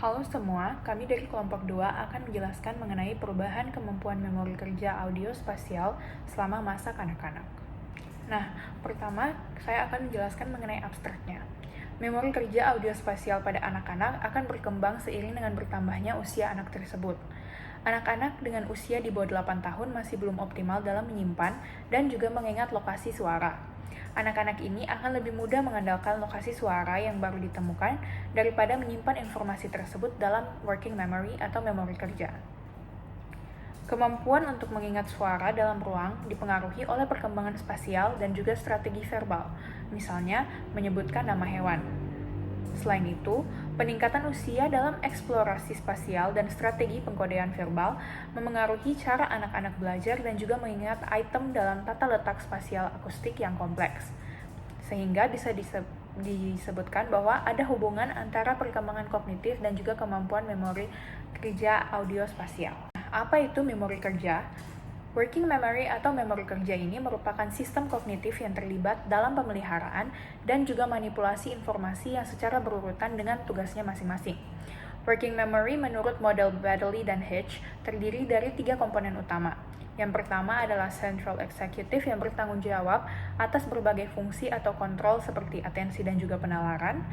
Halo semua, kami dari kelompok 2 akan menjelaskan mengenai perubahan kemampuan memori kerja audio spasial selama masa kanak-kanak. Nah, pertama saya akan menjelaskan mengenai abstraknya. Memori kerja audio spasial pada anak-anak akan berkembang seiring dengan bertambahnya usia anak tersebut. Anak-anak dengan usia di bawah 8 tahun masih belum optimal dalam menyimpan dan juga mengingat lokasi suara. Anak-anak ini akan lebih mudah mengandalkan lokasi suara yang baru ditemukan daripada menyimpan informasi tersebut dalam working memory atau memori kerja. Kemampuan untuk mengingat suara dalam ruang dipengaruhi oleh perkembangan spasial dan juga strategi verbal, misalnya menyebutkan nama hewan. Selain itu, peningkatan usia dalam eksplorasi spasial dan strategi pengkodean verbal memengaruhi cara anak-anak belajar dan juga mengingat item dalam tata letak spasial akustik yang kompleks. Sehingga bisa disebutkan bahwa ada hubungan antara perkembangan kognitif dan juga kemampuan memori kerja audio spasial. Apa itu memori kerja? Working memory atau memori kerja ini merupakan sistem kognitif yang terlibat dalam pemeliharaan dan juga manipulasi informasi yang secara berurutan dengan tugasnya masing-masing. Working memory menurut model Baddeley dan Hitch terdiri dari 3 komponen utama. Yang pertama adalah Central Executive yang bertanggung jawab atas berbagai fungsi atau kontrol seperti atensi dan juga penalaran.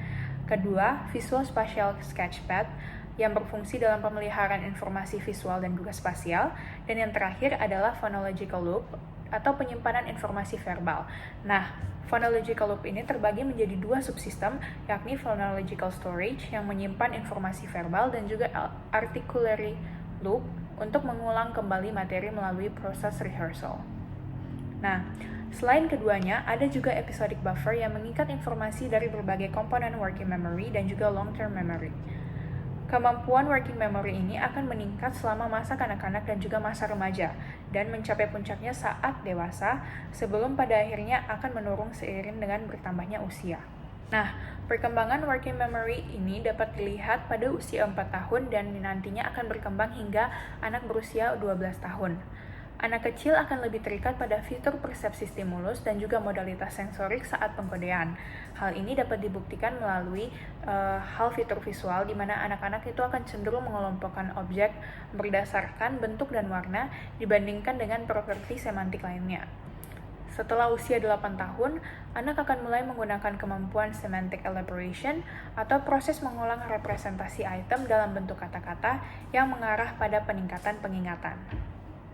Kedua, Visual Spatial Sketchpad yang berfungsi dalam pemeliharaan informasi visual dan juga spasial. Dan yang terakhir adalah Phonological Loop atau penyimpanan informasi verbal. Nah, Phonological Loop ini terbagi menjadi 2 subsistem, yakni Phonological Storage yang menyimpan informasi verbal dan juga Articulatory Loop untuk mengulang kembali materi melalui proses rehearsal. Nah, selain keduanya, ada juga episodic buffer yang mengikat informasi dari berbagai komponen working memory dan juga long-term memory. Kemampuan working memory ini akan meningkat selama masa kanak-kanak dan juga masa remaja, dan mencapai puncaknya saat dewasa, sebelum pada akhirnya akan menurun seiring dengan bertambahnya usia. Nah, perkembangan working memory ini dapat dilihat pada usia 4 tahun dan nantinya akan berkembang hingga anak berusia 12 tahun. Anak kecil akan lebih terikat pada fitur persepsi stimulus dan juga modalitas sensorik saat pengkodean. Hal ini dapat dibuktikan melalui hal fitur visual di mana anak-anak itu akan cenderung mengelompokkan objek berdasarkan bentuk dan warna dibandingkan dengan properti semantik lainnya. Setelah usia 8 tahun, anak akan mulai menggunakan kemampuan semantic elaboration atau proses mengulang representasi item dalam bentuk kata-kata yang mengarah pada peningkatan pengingatan.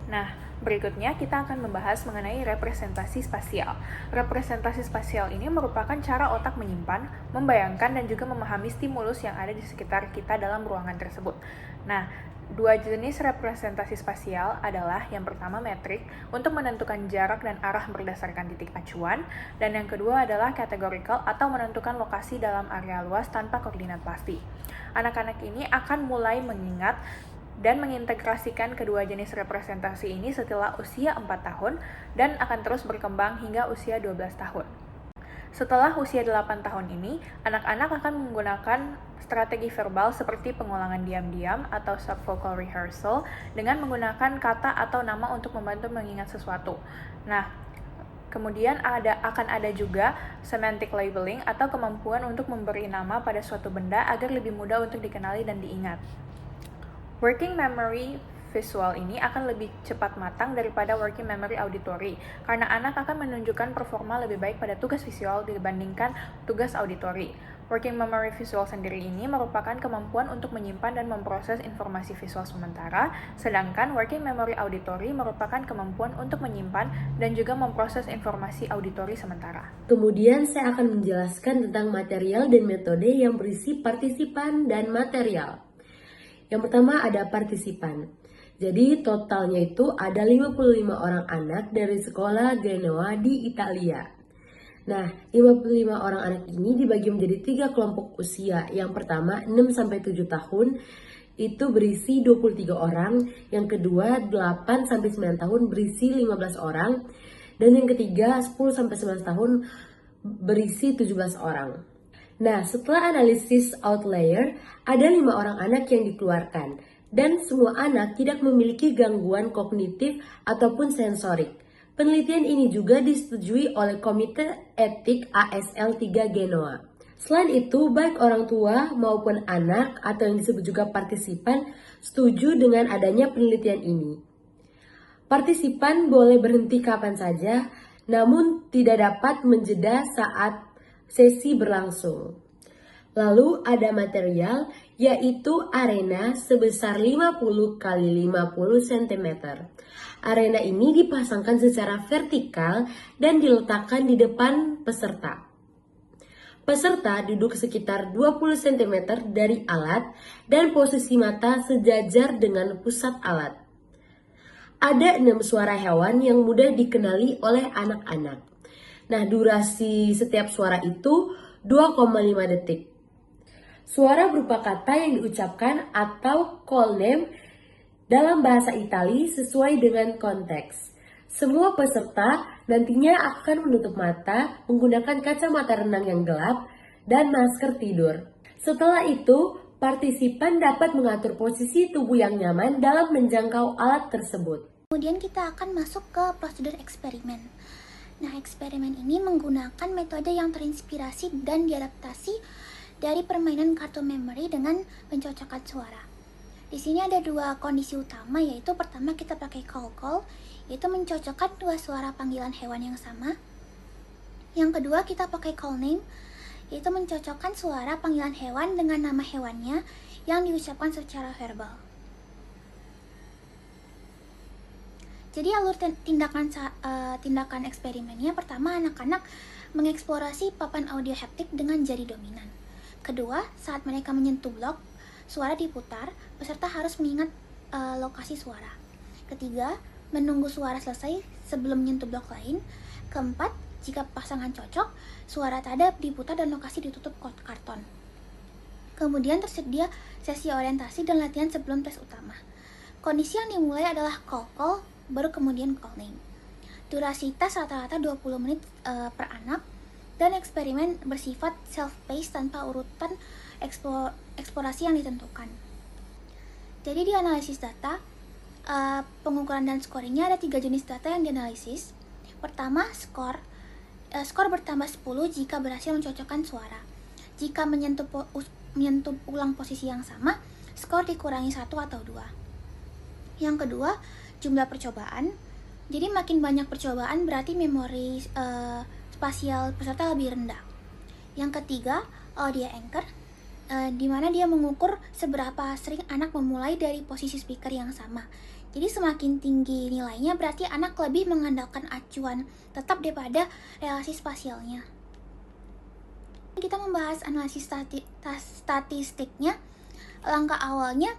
Nah, berikutnya kita akan membahas mengenai representasi spasial. Representasi spasial ini merupakan cara otak menyimpan, membayangkan, dan juga memahami stimulus yang ada di sekitar kita dalam ruangan tersebut. Nah, 2 jenis representasi spasial adalah yang pertama metrik untuk menentukan jarak dan arah berdasarkan titik acuan, dan yang kedua adalah categorical atau menentukan lokasi dalam area luas tanpa koordinat pasti. Anak-anak ini akan mulai mengingat dan mengintegrasikan kedua jenis representasi ini setelah usia 4 tahun dan akan terus berkembang hingga usia 12 tahun. Setelah usia 8 tahun ini, anak-anak akan menggunakan strategi verbal seperti pengulangan diam-diam atau subvocal rehearsal dengan menggunakan kata atau nama untuk membantu mengingat sesuatu. Nah, kemudian akan ada juga semantic labeling atau kemampuan untuk memberi nama pada suatu benda agar lebih mudah untuk dikenali dan diingat. Working memory visual ini akan lebih cepat matang daripada working memory auditory, karena anak akan menunjukkan performa lebih baik pada tugas visual dibandingkan tugas auditory. Working memory visual sendiri ini merupakan kemampuan untuk menyimpan dan memproses informasi visual sementara, sedangkan working memory auditory merupakan kemampuan untuk menyimpan dan juga memproses informasi auditory sementara. Kemudian saya akan menjelaskan tentang material dan metode yang berisi partisipan dan material. Yang pertama ada partisipan. Jadi totalnya itu ada 55 orang anak dari sekolah Genoa di Italia. Nah, 55 orang anak ini dibagi menjadi 3 kelompok usia. Yang pertama 6-7 tahun itu berisi 23 orang, yang kedua 8-9 tahun berisi 15 orang, dan yang ketiga 10-11 tahun berisi 17 orang. Nah, setelah analisis outlier, ada 5 orang anak yang dikeluarkan, dan semua anak tidak memiliki gangguan kognitif ataupun sensorik. Penelitian ini juga disetujui oleh Komite Etik ASL 3 Genoa. Selain itu, baik orang tua maupun anak atau yang disebut juga partisipan setuju dengan adanya penelitian ini. Partisipan boleh berhenti kapan saja, namun tidak dapat menjeda saat sesi berlangsung. Lalu ada material yaitu arena sebesar 50 kali 50 cm. Arena ini dipasangkan secara vertikal dan diletakkan di depan peserta. Peserta duduk sekitar 20 cm dari alat dan posisi mata sejajar dengan pusat alat. Ada 6 suara hewan yang mudah dikenali oleh anak-anak. Nah, durasi setiap suara itu 2,5 detik. Suara berupa kata yang diucapkan atau call name dalam bahasa Itali sesuai dengan konteks. Semua peserta nantinya akan menutup mata menggunakan kacamata renang yang gelap dan masker tidur. Setelah itu, partisipan dapat mengatur posisi tubuh yang nyaman dalam menjangkau alat tersebut. Kemudian kita akan masuk ke prosedur eksperimen. Nah, eksperimen ini menggunakan metode yang terinspirasi dan diadaptasi dari permainan kartu memory dengan pencocokan suara. Di sini ada dua kondisi utama, yaitu pertama kita pakai call, yaitu mencocokkan dua suara panggilan hewan yang sama. Yang kedua kita pakai call name, yaitu mencocokkan suara panggilan hewan dengan nama hewannya yang diucapkan secara verbal. Jadi alur tindakan eksperimennya, pertama anak-anak mengeksplorasi papan audio haptik dengan jari dominan. Kedua, saat mereka menyentuh blok, suara diputar, peserta harus mengingat lokasi suara. Ketiga, menunggu suara selesai sebelum menyentuh blok lain. Keempat, jika pasangan cocok, suara tanda diputar dan lokasi ditutup karton. Kemudian tersedia sesi orientasi dan latihan sebelum tes utama. Kondisi yang dimulai adalah call, baru kemudian call name. Durasi tes rata-rata 20 menit per anak, dan eksperimen bersifat self-paced tanpa urutan eksplorasi yang ditentukan. Jadi di analisis data, pengukuran dan scoringnya ada 3 jenis data yang dianalisis. Pertama, skor. Skor bertambah 10 jika berhasil mencocokkan suara. Jika menyentuh ulang posisi yang sama, skor dikurangi 1 atau 2. Yang kedua, jumlah percobaan. Jadi makin banyak percobaan berarti memori spasial peserta lebih rendah. Yang ketiga, audio anchor, di mana dia mengukur seberapa sering anak memulai dari posisi speaker yang sama. Jadi semakin tinggi nilainya berarti anak lebih mengandalkan acuan tetap daripada relasi spasialnya. Kita membahas analisis statistiknya. Langkah awalnya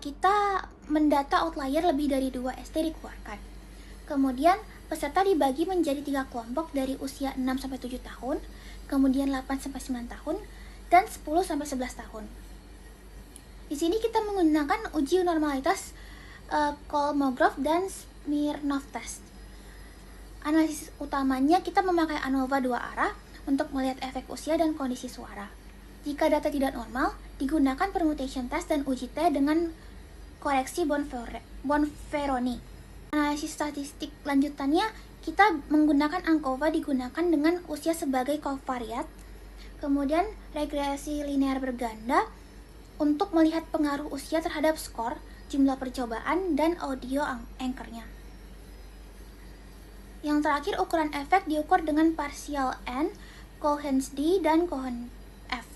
kita mendata outlier lebih dari 2 SD dikeluarkan. Kemudian peserta dibagi menjadi 3 kelompok dari usia 6-7 tahun, kemudian 8-9 tahun, dan 10-11 tahun. Di sini kita menggunakan uji normalitas Kolmogorov dan Smirnov test. Analisis utamanya kita memakai ANOVA 2 arah untuk melihat efek usia dan kondisi suara. Jika data tidak normal, digunakan permutation test dan uji T dengan koreksi Bonferroni. Analisis statistik lanjutannya, kita menggunakan ANCOVA digunakan dengan usia sebagai covariat, kemudian regresi linear berganda untuk melihat pengaruh usia terhadap skor, jumlah percobaan, dan audio anchornya. Yang terakhir, ukuran efek diukur dengan partial N, Cohen's D, dan Cohen F.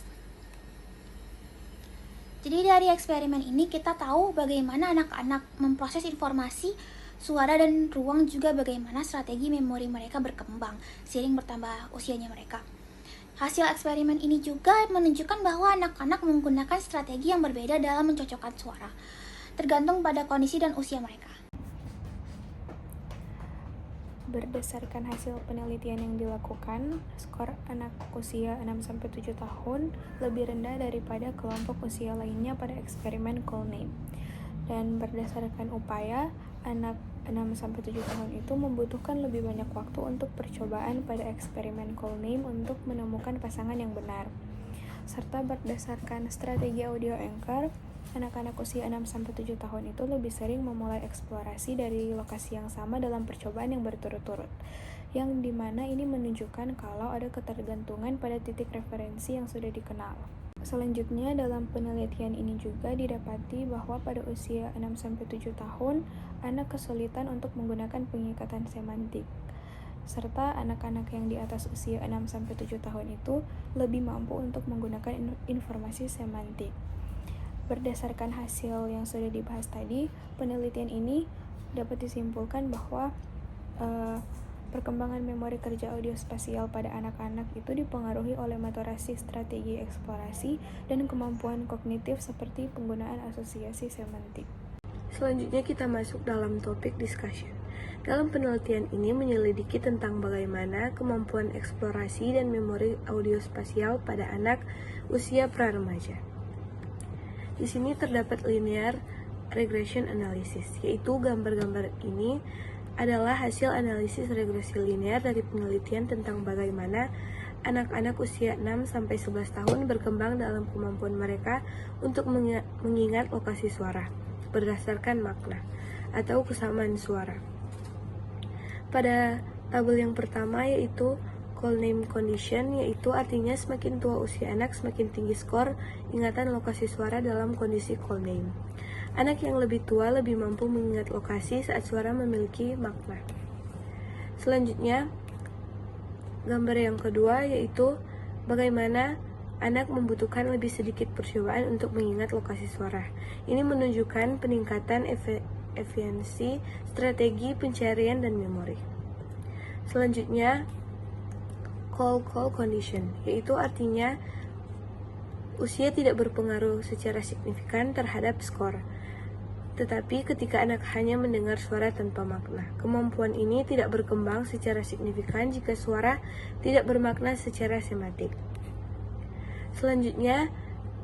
Jadi dari eksperimen ini kita tahu bagaimana anak-anak memproses informasi, suara, dan ruang, juga bagaimana strategi memori mereka berkembang seiring bertambah usianya mereka. Hasil eksperimen ini juga menunjukkan bahwa anak-anak menggunakan strategi yang berbeda dalam mencocokkan suara, tergantung pada kondisi dan usia mereka. Berdasarkan hasil penelitian yang dilakukan, skor anak usia 6-7 tahun lebih rendah daripada kelompok usia lainnya pada eksperimen call name. Dan berdasarkan upaya, anak 6-7 tahun itu membutuhkan lebih banyak waktu untuk percobaan pada eksperimen call name untuk menemukan pasangan yang benar. Serta berdasarkan strategi audio anchor, anak-anak usia 6-7 tahun itu lebih sering memulai eksplorasi dari lokasi yang sama dalam percobaan yang berturut-turut. yang dimana ini menunjukkan kalau ada ketergantungan pada titik referensi yang sudah dikenal. Selanjutnya, dalam penelitian ini juga didapati bahwa pada usia 6-7 tahun, anak kesulitan untuk menggunakan pengikatan semantik. Serta anak-anak yang di atas usia 6-7 tahun itu lebih mampu untuk menggunakan informasi semantik. Berdasarkan hasil yang sudah dibahas tadi, penelitian ini dapat disimpulkan bahwa perkembangan memori kerja audiospasial pada anak-anak itu dipengaruhi oleh motorasi, strategi eksplorasi, dan kemampuan kognitif seperti penggunaan asosiasi semantik. Selanjutnya kita masuk dalam topik discussion. Dalam penelitian ini menyelidiki tentang bagaimana kemampuan eksplorasi dan memori audiospasial pada anak usia pra-remaja. Di sini terdapat linear regression analysis, yaitu gambar-gambar ini adalah hasil analisis regresi linear dari penelitian tentang bagaimana anak-anak usia 6-11 tahun berkembang dalam kemampuan mereka untuk mengingat lokasi suara berdasarkan makna atau kesamaan suara. Pada tabel yang pertama yaitu call name condition, yaitu artinya semakin tua usia anak semakin tinggi skor ingatan lokasi suara dalam kondisi call name. Anak yang lebih tua lebih mampu mengingat lokasi saat suara memiliki makna. Selanjutnya, gambar yang kedua yaitu bagaimana anak membutuhkan lebih sedikit percobaan untuk mengingat lokasi suara. Ini menunjukkan peningkatan efisiensi strategi pencarian dan memori. Selanjutnya, call condition, yaitu artinya usia tidak berpengaruh secara signifikan terhadap skor. Tetapi ketika anak hanya mendengar suara tanpa makna, kemampuan ini tidak berkembang secara signifikan jika suara tidak bermakna secara semantik. Selanjutnya,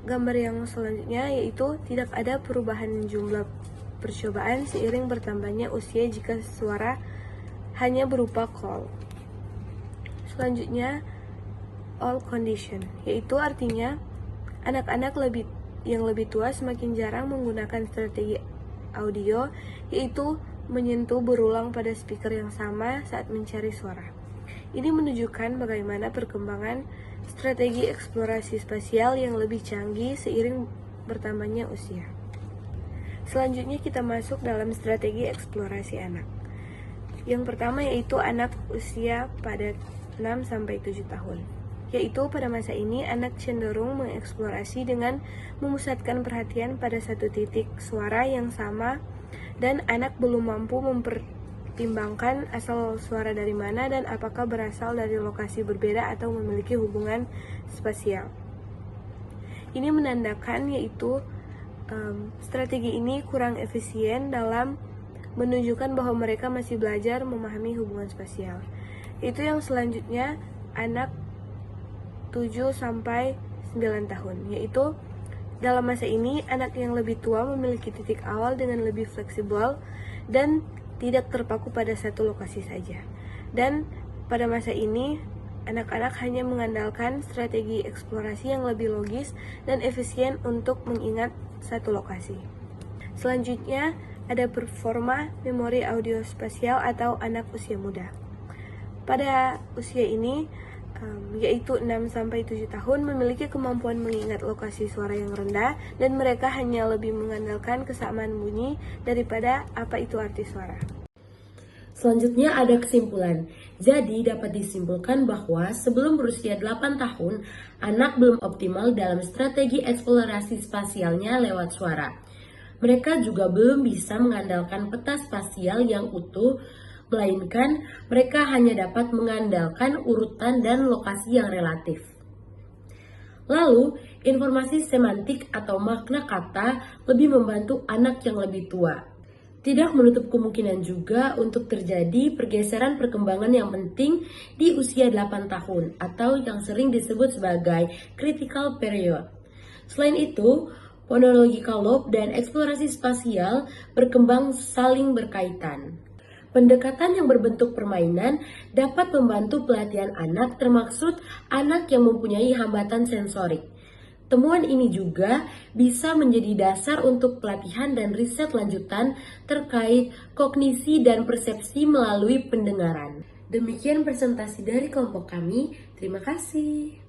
gambar yang selanjutnya yaitu tidak ada perubahan jumlah percobaan seiring bertambahnya usia jika suara hanya berupa call. Selanjutnya, all condition, yaitu artinya anak-anak yang lebih tua semakin jarang menggunakan strategi audio, yaitu menyentuh berulang pada speaker yang sama saat mencari suara. Ini menunjukkan bagaimana perkembangan strategi eksplorasi spasial yang lebih canggih seiring bertambahnya usia. Selanjutnya kita masuk dalam strategi eksplorasi anak. Yang pertama yaitu anak usia pada 6-7 tahun. Yaitu pada masa ini anak cenderung mengeksplorasi dengan memusatkan perhatian pada satu titik suara yang sama dan anak belum mampu mempertimbangkan asal suara dari mana dan apakah berasal dari lokasi berbeda atau memiliki hubungan spasial. Ini menandakan yaitu strategi ini kurang efisien dalam menunjukkan bahwa mereka masih belajar memahami hubungan spasial. Itu yang selanjutnya anak 7-9 tahun, yaitu dalam masa ini anak yang lebih tua memiliki titik awal dengan lebih fleksibel dan tidak terpaku pada satu lokasi saja. Dan pada masa ini anak-anak hanya mengandalkan strategi eksplorasi yang lebih logis dan efisien untuk mengingat satu lokasi. Selanjutnya ada performa memori audiospasial atau anak usia muda. Pada usia ini yaitu 6-7 tahun memiliki kemampuan mengingat lokasi suara yang rendah dan mereka hanya lebih mengandalkan kesamaan bunyi daripada apa itu arti suara. Selanjutnya ada kesimpulan. Jadi dapat disimpulkan bahwa sebelum berusia 8 tahun, anak belum optimal dalam strategi eksplorasi spasialnya lewat suara. Mereka juga belum bisa mengandalkan peta spasial yang utuh, melainkan mereka hanya dapat mengandalkan urutan dan lokasi yang relatif. Lalu, informasi semantik atau makna kata lebih membantu anak yang lebih tua. Tidak menutup kemungkinan juga untuk terjadi pergeseran perkembangan yang penting di usia 8 tahun atau yang sering disebut sebagai critical period. Selain itu, phonological lobe dan eksplorasi spasial berkembang saling berkaitan. Pendekatan yang berbentuk permainan dapat membantu pelatihan anak, termaksud anak yang mempunyai hambatan sensorik. Temuan ini juga bisa menjadi dasar untuk pelatihan dan riset lanjutan terkait kognisi dan persepsi melalui pendengaran. Demikian presentasi dari kelompok kami. Terima kasih.